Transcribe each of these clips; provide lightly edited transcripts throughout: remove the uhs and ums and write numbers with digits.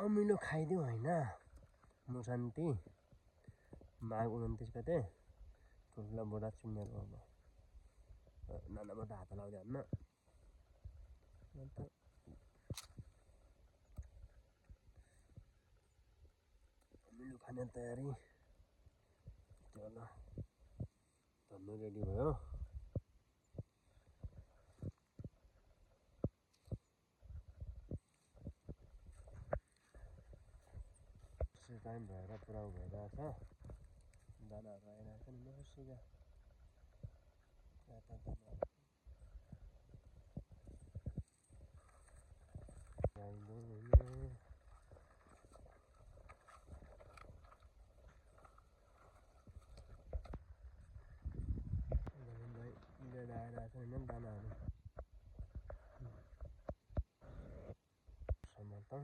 अमिलो खाइदिउँ होइन म शान्ति माघ 29 गते ठुल्ठुला बोरा चुन्नेहरू अब नानाबाट हात लाउँदै हान्न अन्त अमिलो खाने तयारी त्यो होला धन्नु रेडी भयो टाइम भएर पुरा भइरहेछ दानाहरू आइरहेको छ नि नसुगा आइरहेछ होइन दानाहरू समर्पण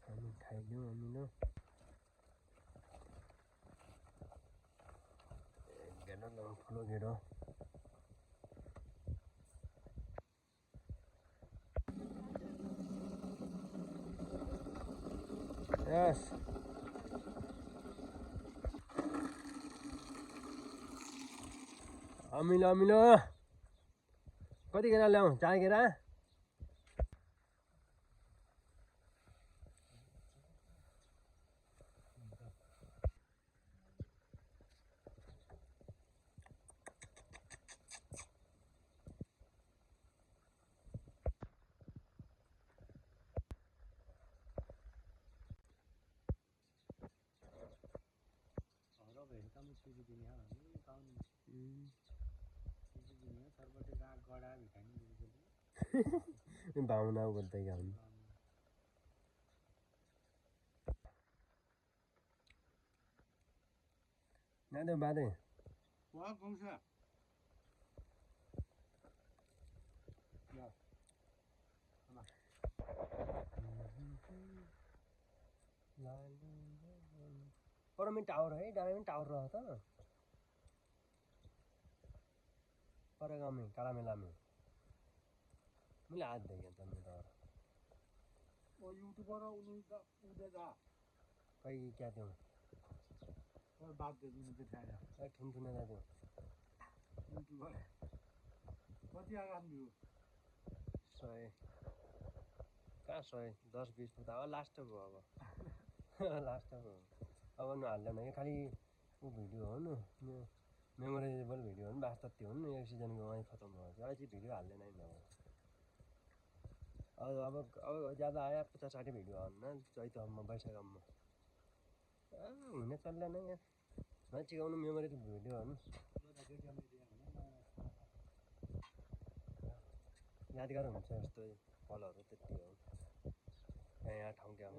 हामी खाइदिउँ अमिलो घेरो ल ठुलो घेरो यस अमिलो अमिलो कति घेरा ल्याउँ 4 घेरा भावना गर्दै गाउँ नादे बादे वाह कौन-सा पर में टावर है डाँडा में टावर रह त पर गाउँ में काला मेला में मैले हात देखेँ त मेरो वो यूट्यूबर उधर जा कहीं क्या थियो और बात दे दूँ दिखाएगा ए ठुनठुने दाजु यूट्यूबर कति आगा भ्यू 100 कहाँ 100 10 20 पुग्दा अब लास्ट हो अब लास्ट हो अब नहाल्दैन कि खालि ऊ भिडियो हो नि मेमोरेबल भिडियो हो नि वास्तव त्यो हो नि एक सिजनको वहीँ खतम भयो अहिले चाहिँ भिडियो हाल्दैन नि अब ज्यादा आयो 50-60 भिडियो हाल्न चैतमा वैशाखमा हुन चल्दैन यहाँ मान्छे गाउनु मेमोरेबल भिडियो हो नि यादगार हुन्छ यस्तो पलहरू त्यति हो यहाँ ठाउँ क्या हो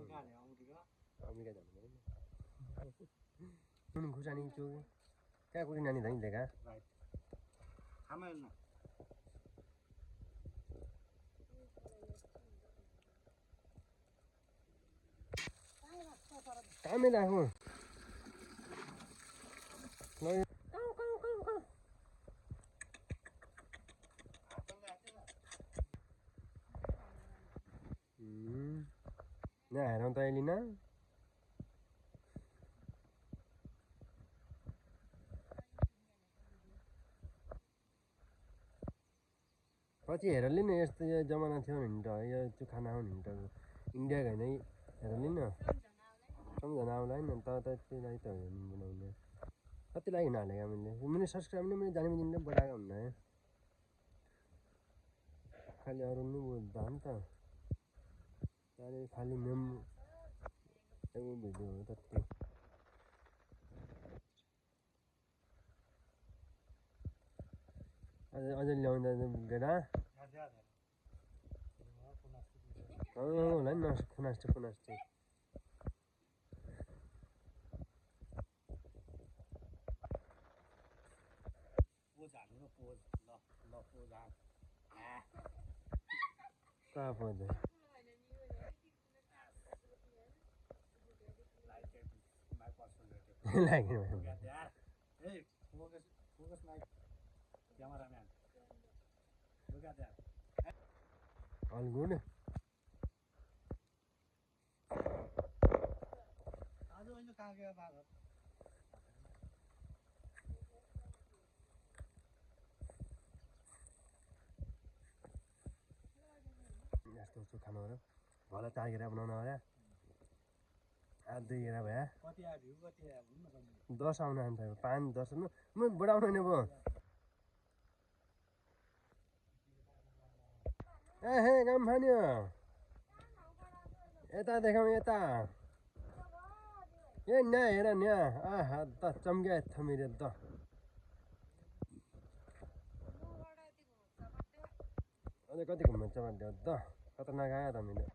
अमेरिका जानु पऱ्यो नि खुर्सानी चोक क्या कुरी नानी धैँ देखा कामै राखौँ यहाँ हेरौँ त अहिले न पछि हेर लिनु यस्तो यो जमाना थियो नि त यो चाहिँ खाना हो नि त इन्डिया होइन हेर लिनु सम्झना आउला नि त त्यतिलाई त बनाउने कति लागि नहालेको मैले सब्सक्राइब नै मैले जाने दिन बढाएको हुन्न है खालि अरू नि बुझ्दा नि त अरे खालि मेम एउटा भिडियो हो त्यति अझै ल्याउँदा गेडा होला नि खुनास्छु कहाँ पोज all good गया था यस्तो यस्तो खानु पऱ्यो भला तागेर बनाउनु पऱ्यो आधी भए कति आयो भ्यू कति आयो भन्नु न कहिले 10 आउन आन्छ 5 10 म बढाउनु नि भयो ए हे काम फान्यो यता देखाउँ यता ए न हेर न आहा त चम्क्या थमिरे त अझै कति घुम्नु छ भन्दै त खतरनाक आयो त मेरो